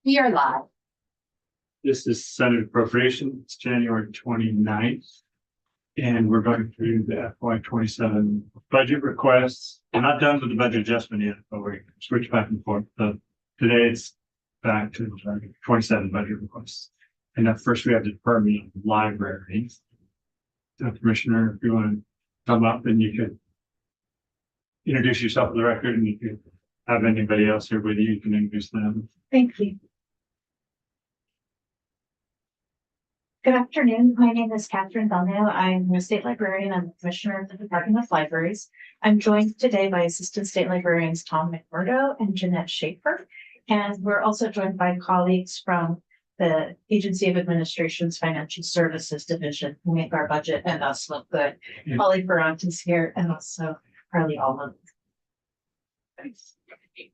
We are live. This is Senate Appropriations, January 29th. And we're going through the FY27 budget requests. We're not done with the budget adjustment yet, but we switch back and forth. So today it's back to the 27 budget requests. And at first we have the Department of Library. So Commissioner, if you want to come up and you could introduce yourself for the record, and you could have anybody else here with you, you can introduce them. Thank you. Good afternoon. My name is Catherine Belno. I'm a state librarian and the commissioner of the Department of Libraries. I'm joined today by Assistant State Librarians Tom McMurdo and Jeanette Schaefer. And we're also joined by colleagues from the Agency of Administration's Financial Services Division who make our budget and us look good. Yeah. Holly Barant is here, and also Carly Allman.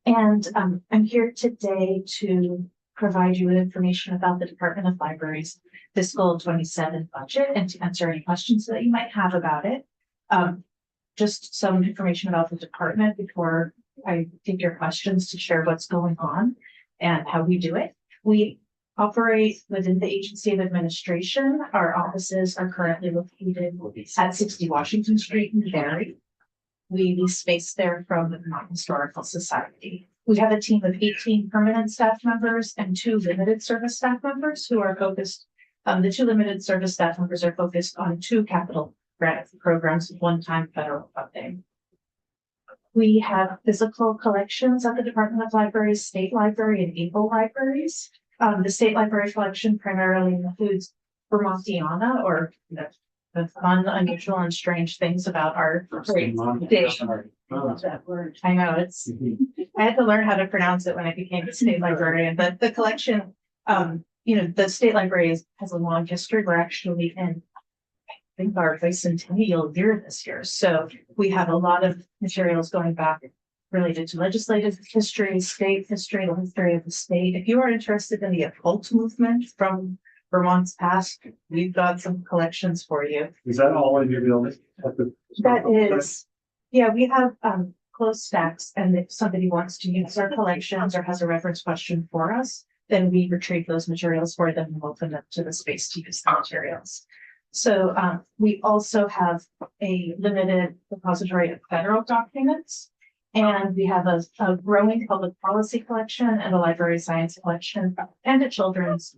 And I'm here today to provide you with information about the Department of Libraries fiscal 27 budget and to answer any questions that you might have about it. Just some information about the department before I take your questions to share what's going on and how we do it. We operate within the Agency of Administration. Our offices are currently located at 60 Washington Street in Barrie. We lease space there from the Vermont Historical Society. We have a team of 18 permanent staff members and 2 limited service staff members who are focused. The 2 limited service staff members are focused on 2 capital grant programs with one-time federal funding. We have physical collections at the Department of Libraries, State Library, and Able Libraries. The State Library collection primarily includes Vermontiana, or the fun, unusual, and strange things about our state. That word. I know I had to learn how to pronounce it when I became a state librarian, but the collection, the state library has a long history. We're actually in, I think, our bicentennial year this year. So we have a lot of materials going back related to legislative history, state history, the history of the state. If you are interested in the occult movement from Vermont's past, we've got some collections for you. Is that all in your building? That is, yeah, we have closed stacks, and if somebody wants to use our collections or has a reference question for us, then we retrieve those materials for them and open them to the space to use the materials. So we also have a limited repository of federal documents, and we have a growing public policy collection and a library science collection and a children's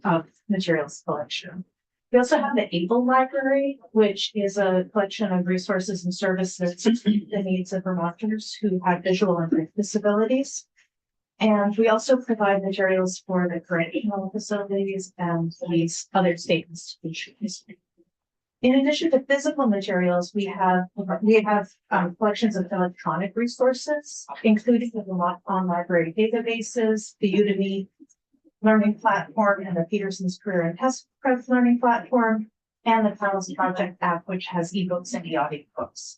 materials collection. We also have the Able Library, which is a collection of resources and services to meet the needs of Vermonters who have visual and brain disabilities. And we also provide materials for the correctional facilities and these other state institutions. In addition to physical materials, we have collections of electronic resources, including the Vermont on-library databases, the Udemy learning platform, and the Peterson's Career and Test Prep learning platform, and the Panels Project app, which has ebooks and e-audiobooks.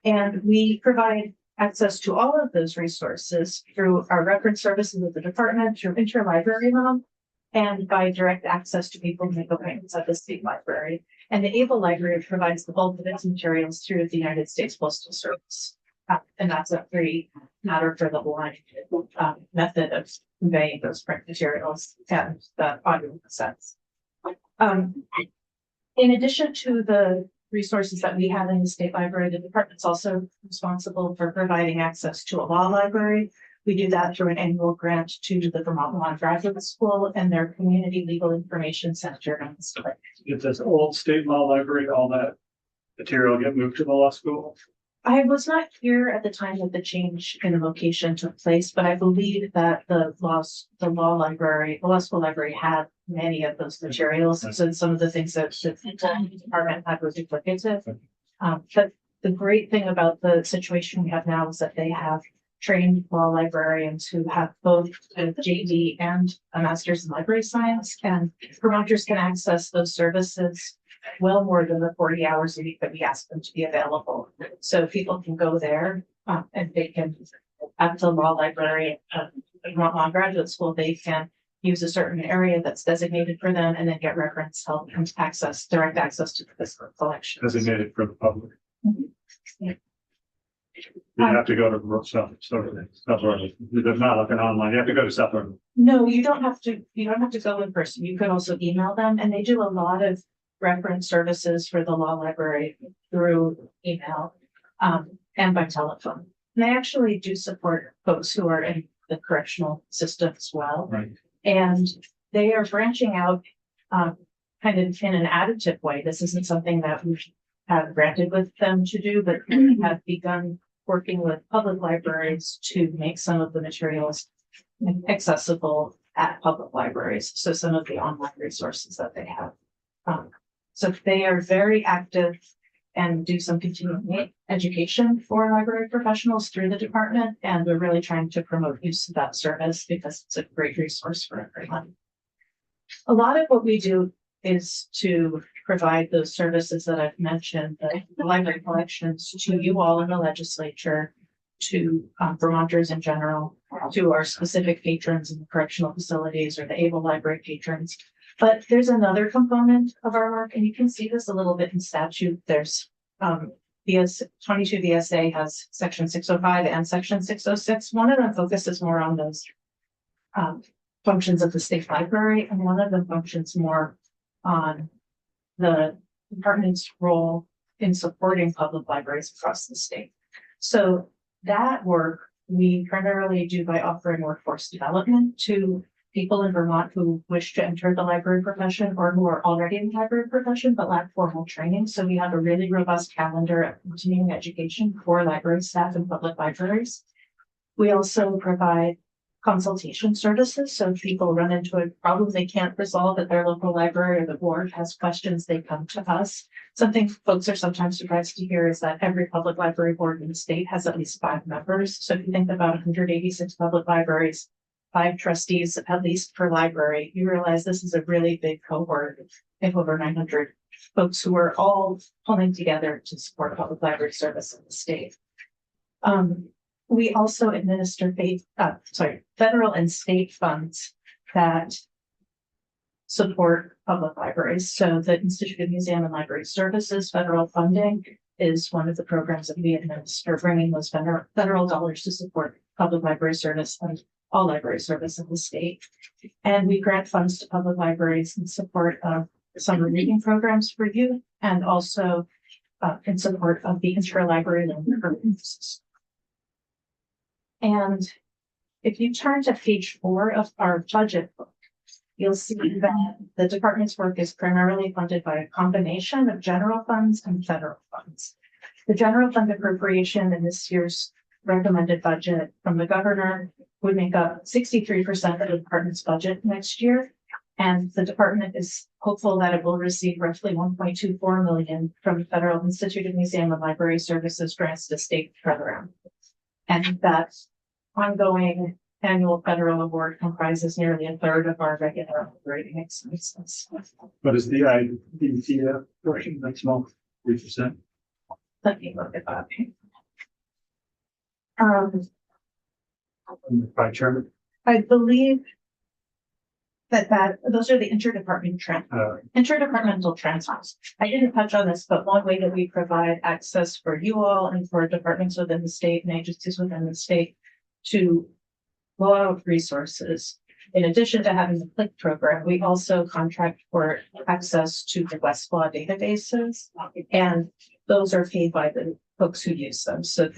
And we provide access to all of those resources through our reference services of the department, through interlibrary loan, and by direct access to people who make appointments at the state library. And the Able Library provides the bulk of its materials through the United States Postal Service. And that's a free matter for the line method of conveying those print materials and the audio cassettes. In addition to the resources that we have in the state library, the department's also responsible for providing access to a law library. We do that through an annual grant to the Vermont Law Graduate School and their Community Legal Information Center. If this old state law library, all that material get moved to the law school? I was not here at the time that the change in the location took place, but I believe that the law school library had many of those materials. So some of the things that the department had were duplicative. But the great thing about the situation we have now is that they have trained law librarians who have both a JD and a master's in library science, and Vermonters can access those services well more than the 40 hours a week that we ask them to be available. So people can go there and they can, at the law library at Vermont Law Graduate School, they can use a certain area that's designated for them and then get reference help and direct access to the physical collection. Designated for the public. Mm-hmm. Yeah. You have to go to there's not like an online, you have to go to Suffolk. No, you don't have to, go in person. You could also email them, and they do a lot of reference services for the law library through email, and by telephone. And they actually do support folks who are in the correctional system as well. Right. And they are branching out, kind of in an additive way. This isn't something that we have granted with them to do, but we have begun working with public libraries to make some of the materials accessible at public libraries. So some of the online resources that they have. So they are very active and do some continuing education for library professionals through the department. And we're really trying to promote use of that service because it's a great resource for everyone. A lot of what we do is to provide those services that I've mentioned, the library collections, to you all in the legislature, to Vermonters in general, to our specific patrons in the correctional facilities or the able library patrons. But there's another component of our work, and you can see this a little bit in statute. There's VS 22 VSA has section 605 and section 606. One of them focuses more on those functions of the state library, and one of them functions more on the department's role in supporting public libraries across the state. So that work we primarily do by offering workforce development to people in Vermont who wish to enter the library profession or who are already in the library profession but lack formal training. So we have a really robust calendar of continuing education for library staff in public libraries. We also provide consultation services. So if people run into a problem they can't resolve at their local library or the board has questions, they come to us. Something folks are sometimes surprised to hear is that every public library board in the state has at least 5 members. So if you think about 186 public libraries, 5 trustees at least per library, you realize this is a really big cohort of over 900 folks who are all pulling together to support public library service in the state. We also administer federal and state funds that support public libraries. So the Institute of Museum and Library Services federal funding is one of the programs that we administer, bringing those federal dollars to support public library service and all library service in the state. And we grant funds to public libraries in support of summer reading programs for youth and also in support of the interlibrary loan programs. And if you turn to page 4 of our budget book, you'll see that the department's work is primarily funded by a combination of general funds and federal funds. The general fund appropriation in this year's recommended budget from the governor would make up 63% of the department's budget next year. And the department is hopeful that it will receive roughly $1.24 million from the Federal Institute of Museum and Library Services grants to state program. And that ongoing annual federal award comprises nearly a third of our regular operating expenses. But is the IDTF portion that small, 3%? Let me look at that. By chairman? I believe that those are the interdepartmental transfers. I didn't touch on this, but one way that we provide access for you all and for departments within the state and agencies within the state to law resources. In addition to having the CLIck program, we also contract for access to the Westlaw databases, and those are paid by the folks who use them. So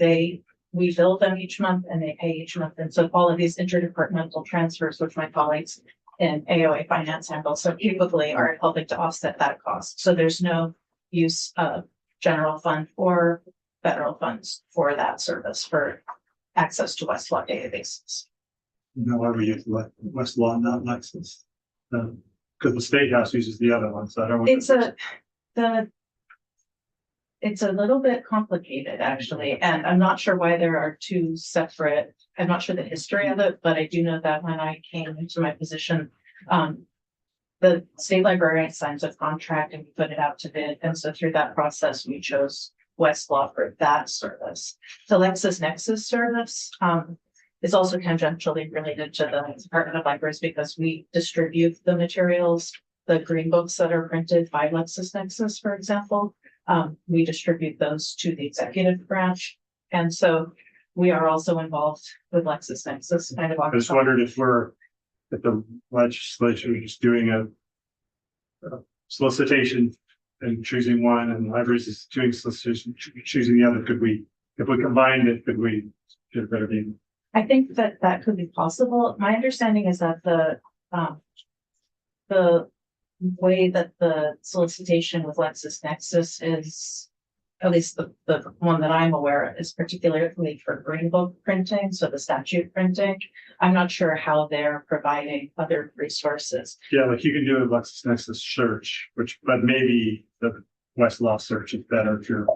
we bill them each month and they pay each month. And so all of these interdepartmental transfers, which my colleagues in AOA Finance handle so capably, are helping to offset that cost. So there's no use of general fund or federal funds for that service for access to Westlaw databases. However, you use Westlaw, not Lexis. Because the state house uses the other one, so I don't want It's a little bit complicated, actually, and I'm not sure why there are 2 separate. I'm not sure the history of it, but I do know that when I came into my position, the state librarian signs a contract and we put it out to bid. And so through that process, we chose Westlaw for that service. The LexisNexis service is also tangentially related to the Department of Libraries because we distribute the materials, the green books that are printed by LexisNexis, for example. We distribute those to the executive branch. And so we are also involved with LexisNexis kind of. I just wondered if the legislature is doing a solicitation and choosing one, and libraries is doing solicitation, choosing the other. If we combined it, could we get a better deal? I think that could be possible. My understanding is that the way that the solicitation with LexisNexis is, at least the one that I'm aware of, is particularly for green book printing, so the statute printing. I'm not sure how they're providing other resources. Yeah, like you can do a LexisNexis search, but maybe the Westlaw search is better if you're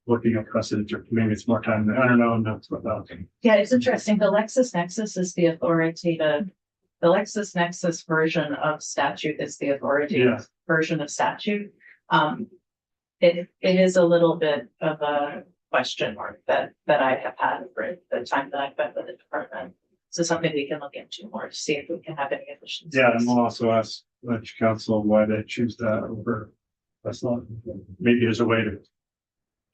looking at precedent, or maybe it's more time. I don't know, and that's what that. Yeah, it's interesting. The LexisNexis is the authoritative. The LexisNexis version of statute is the authoritative version of statute. It is a little bit of a question mark that I have had for the time that I've been with the department. So something we can look into more to see if we can have any efficiencies. Yeah, and we'll also ask council why they choose that over Westlaw. Maybe there's a way to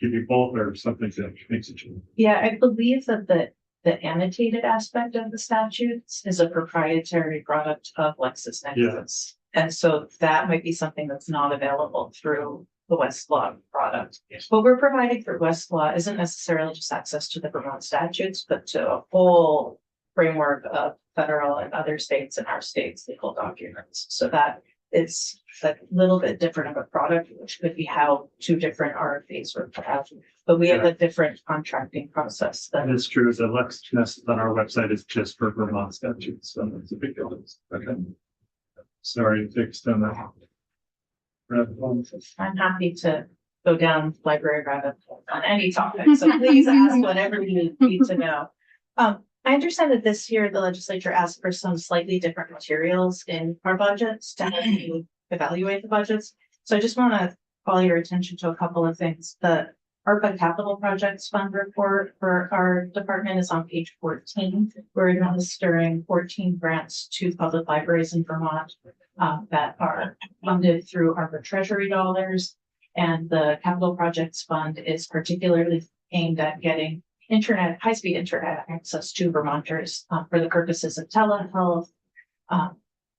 give you both or something that makes it. Yeah, I believe that the annotated aspect of the statutes is a proprietary product of LexisNexis. And so that might be something that's not available through the Westlaw product. What we're providing for Westlaw isn't necessarily just access to the Vermont statutes, but to a whole framework of federal and other states and our state's legal documents. So that is a little bit different of a product, which could be how two different RFAs were put out. But we have a different contracting process. That is true. The LexisNexis on our website is just for Vermont statutes, so that's a big deal. Okay. Sorry to extend that. I'm happy to go down library rabbit hole on any topic, so please ask whatever you need to know. I understand that this year the legislature asked for some slightly different materials in our budgets to help you evaluate the budgets. So I just want to call your attention to a couple of things. The ARPA Capital Projects Fund report for our department is on page 14. We're administering 14 grants to public libraries in Vermont that are funded through ARPA Treasury dollars. And the Capital Projects Fund is particularly aimed at getting high-speed internet access to Vermonters for the purposes of telehealth,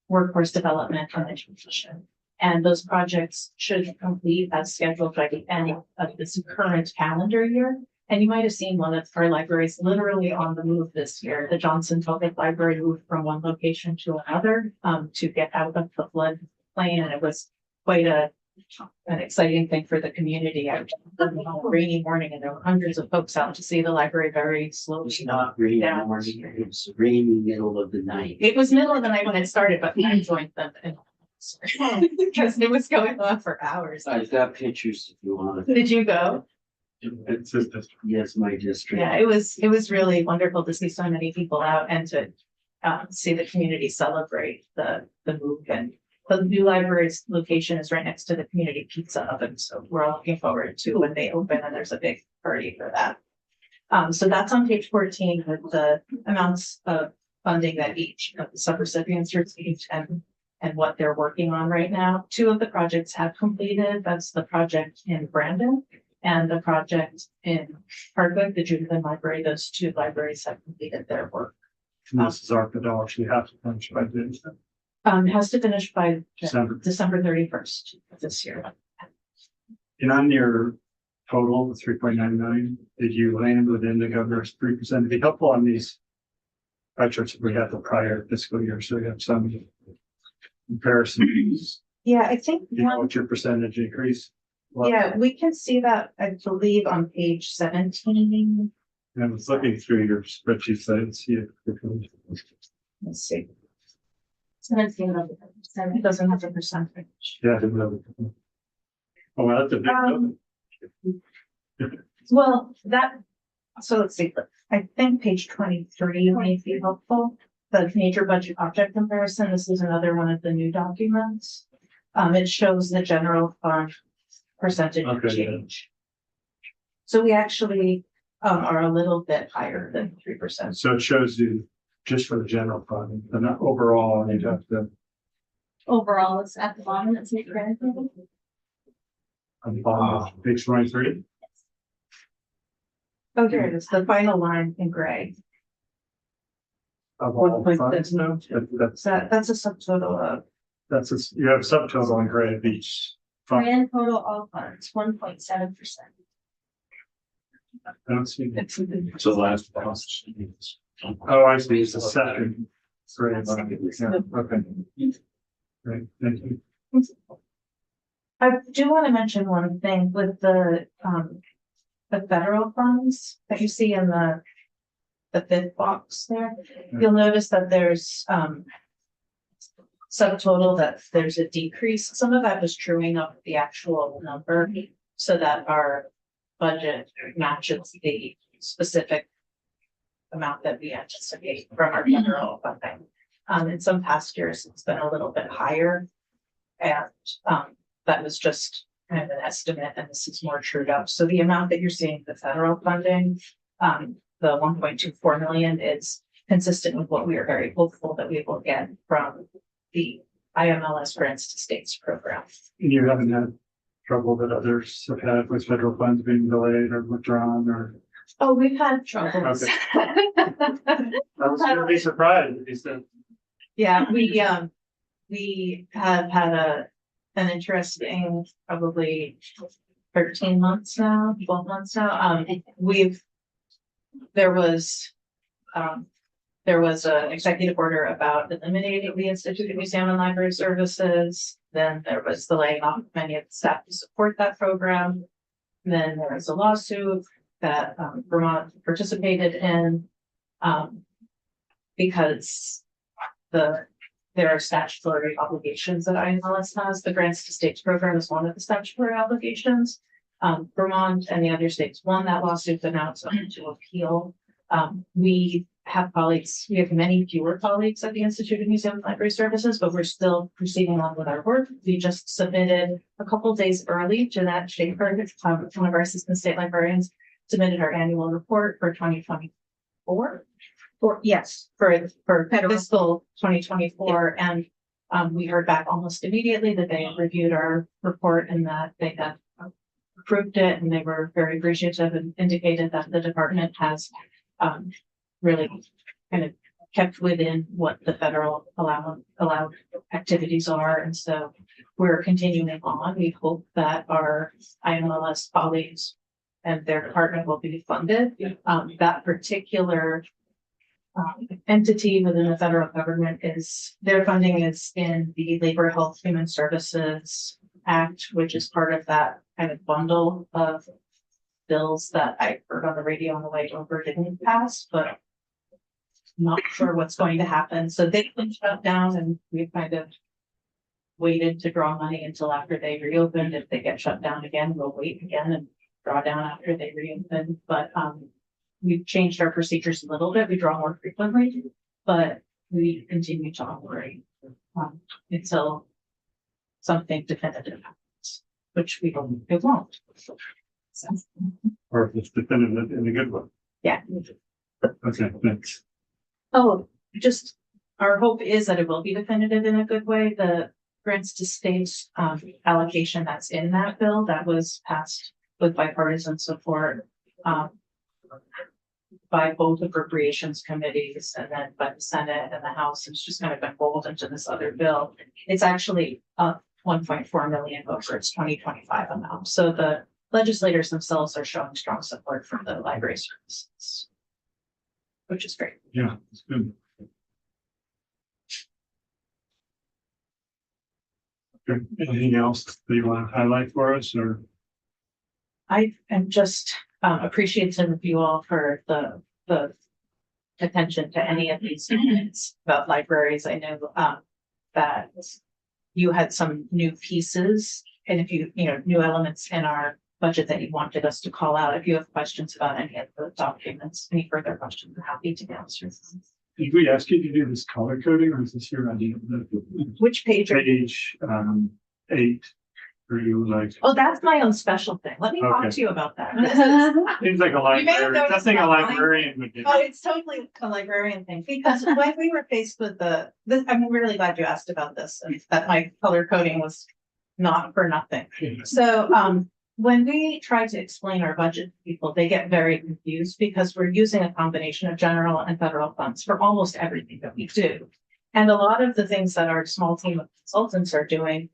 workforce development, and education. And those projects should complete as scheduled by the end of this current calendar year. And you might have seen one of our libraries literally on the move this year. The Johnson Public Library moved from one location to another to get out of the flood plain. And it was quite an exciting thing for the community. On a rainy morning, and there were hundreds of folks out to see the library very slowly. It's not rainy morning, it was rainy middle of the night. It was middle of the night when it started, but I joined them because it was going on for hours. I've got pictures if you want. Did you go? It's just Yes, my district. Yeah, it was really wonderful to see so many people out and to see the community celebrate the move. And the new library's location is right next to the community pizza oven, so we're all looking forward to when they open, and there's a big party for that. So that's on page 14 with the amounts of funding that each of the subrecipients received and what they're working on right now. 2 of the projects have completed. That's the project in Brandon and the project in Hardwick, the Judith Library. Those 2 libraries have completed their work. and this is ARPA dollars. We have to finish by the Has to finish by December. December 31st of this year. And on your total, the 3.9 million, did you land within the governor's 3%? It'd be helpful on these pie charts if we had the prior fiscal year, so you have some comparisons. Yeah, I think You know, what's your percentage increase? Well, yeah, we can see that, I believe, on page 17. I was looking through your spreadsheet, so I didn't see it. Let's see. 17 doesn't have a percentage. Yeah, I didn't know. Oh, well, that's a big building. Well, so let's see, I think page 23 may be helpful. The major budget object comparison, this is another one of the new documents. It shows the general fund percentage change. So we actually are a little bit higher than 3%. So it shows you just for the general fund, and not overall, you'd have to, Overall, it's at the bottom, it's a grant. on the bottom of page 23. Oh, here it is, the final line in gray. Of all 1.6. funds now? That's a subtotal of, You have a subtotal in gray of each fund. Grand total all funds, 1.7%. I don't see it. it's, So last. Oh, I see, it's a second. Great, yeah, okay. Great, thank you. I do want to mention one thing with the federal funds that you see in the fifth box there. You'll notice that there's, subtotal that there's a decrease. Some of that was truing up the actual number so that our budget matches the specific amount that we anticipate from our federal funding. In some past years, it's been a little bit higher. And, that was just kind of an estimate, and this is more trued up. So the amount that you're seeing the federal funding, the 1.24 million is consistent with what we are very hopeful that we will get from the IMLS grants to states program. And you haven't had trouble that others have had with federal funds being delayed or withdrawn or? Oh, we've had troubles. Okay. I was gonna be surprised if you said. Yeah, we have had an interesting, probably 13 months now, 12 months now. There was an executive order about eliminating the Institute of Museum and Library Services. Then there was the laying off of many of the staff to support that program. Then there was a lawsuit that Vermont participated in because there are statutory obligations that IMLS has. The grants to states program is one of the statutory obligations. Vermont and the other states won that lawsuit, but now it's open to appeal. We have many fewer colleagues at the Institute of Museum and Library Services, but we're still proceeding on with our work. We just submitted a couple of days early. Jeanette Schaefer, one of our assistant state librarians, submitted our annual report for 2024. For fiscal 2024, and we heard back almost immediately that they reviewed our report and that they had approved it, and they were very appreciative and indicated that the department has really kind of kept within what the federal allowed activities are, and so we're continuing on. We hope that our IMLS colleagues and their department will be funded. That particular entity within the federal government their funding is in the Labor Health Human Services Act, which is part of that kind of bundle of bills that I heard on the radio on the way over didn't pass, but I'm not sure what's going to happen. So they've been shut down, and we've kind of waited to draw money until after they reopened. If they get shut down again, we'll wait again and draw down after they reopen. But we've changed our procedures a little bit. We draw more frequently, but we continue to operate until something definitive happens, which we hope it won't. So, Or if it's definitive in a good way. yeah. Okay, thanks. Oh, just our hope is that it will be definitive in a good way. The grants to states allocation that's in that bill that was passed with bipartisan support by both appropriations committees and then by the Senate and the House. It's just kind of been rolled into this other bill. It's actually up 1.4 million over its 2025 amount. So the legislators themselves are showing strong support for the library services, which is great. Yeah, it's good. Okay. Anything else that you want to highlight for us, or? I am just appreciative of you all for the attention to any of these units about libraries. I know that you had some new pieces, and if new elements in our budget that you wanted us to call out. If you have questions about any of the documents, any further questions, I'm happy to answer them. Did we ask you to do this color coding, or is this your idea? Which page? Page 8. Are you like? Oh, that's my own special thing. Let me talk Okay. to you about that. Seems like a may have library. noticed Nothing a that line. librarian would do. Oh, it's totally a librarian thing, because when we were faced with I'm really glad you asked about this, and that my color coding was not for nothing. So, when we try to explain our budget to people, they get very confused because we're using a combination of general and federal funds for almost everything that we do. And a lot of the things that our small team of consultants are doing,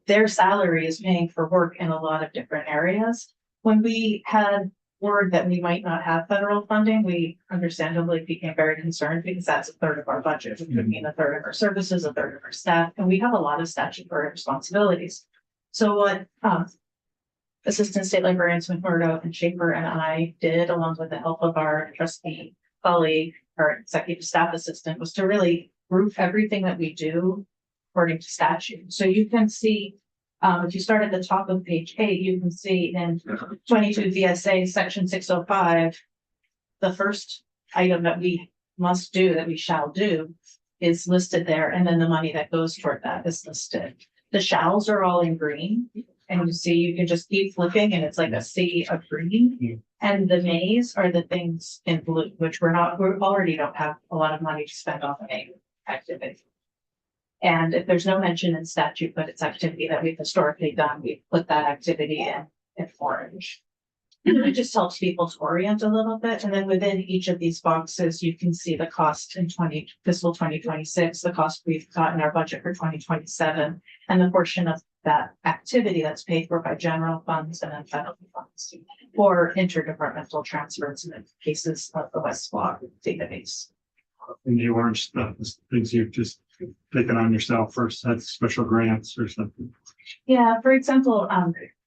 their salary is paying for work in a lot of different areas. When we had word that we might not have federal funding, we understandably became very concerned because that's a third of our budget. It could mean a third of our services, a third of our staff, and we have a lot of statutory responsibilities. So what Assistant State Librarians McMurdo and Schaefer and I did, along with the help of our trustee colleague, our executive staff assistant, was to really group everything that we do according to statute. So you can see, if you start at the top of page 8, you can see in 22 VSA section 605, the first item that we must do, that we shall do, is listed there, and then the money that goes toward that is listed. The shalls are all in green. And you see, you can just keep flipping and it's like a sea of green. And the mays are the things in blue, which we already don't have a lot of money to spend on the May activity. And if there's no mention in statute, but it's activity that we've historically done, we put that activity in orange. It just helps people to orient a little bit. And then within each of these boxes, you can see the cost in fiscal 2026, the cost we've got in our budget for 2027, and the portion of that activity that's paid for by general funds and then federal funds for interdepartmental transfers in the cases of the West Block database. And the orange stuff is things you've just taken on yourself first, that's special grants or something. Yeah, for example,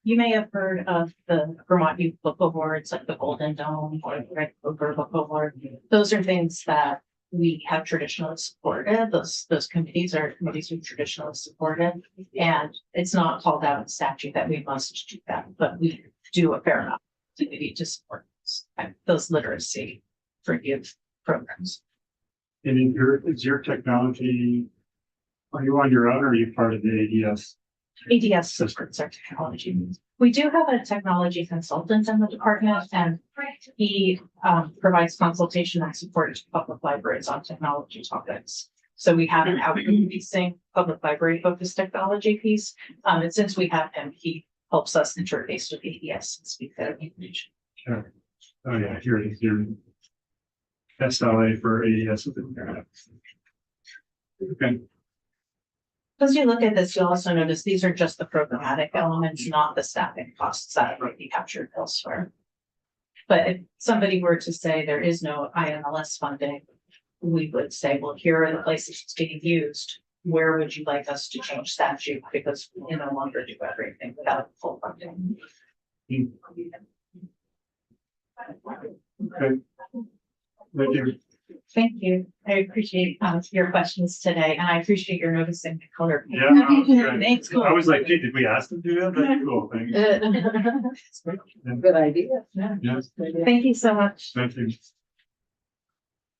you may have heard of the Vermont Youth Book Awards, like the Golden Dome or the Red Clover Book Award. Those are things that we have traditionally supported. Those committees are committees we've traditionally supported. And it's not called out in statute that we must do that, but we do a fair amount of activity to support those literacy for youth programs. And is your technology, are you on your own or are you part of the ADS? ADS supports our technology. We do have a technology consultant in the department, and he provides consultation and support to public libraries on technology topics. So we have an outreach-facing public library focused technology piece. And since we have him, he helps us interface with ADS and speak their language. Sure. Oh yeah, here it is, your SLA for ADS. Okay. As you look at this, you'll also notice these are just the programmatic elements, not the staffing costs that would be captured elsewhere. But if somebody were to say there is no IMLS funding, we would say, well, here are the places it's being used. Where would you like us to change statute? Because we no longer do everything without full funding. Okay. Thank you. Thank you. I appreciate your questions today, and I appreciate your noticing the color. Yeah, no, great. Thanks, cool. I was like, gee, did we ask them to do that? That's cool. Thank Good idea. you. Thank you so much. Thank you.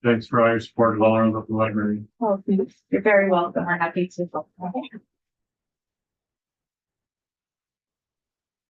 Thanks for all your support of all our local library. You're very welcome. We're happy to help.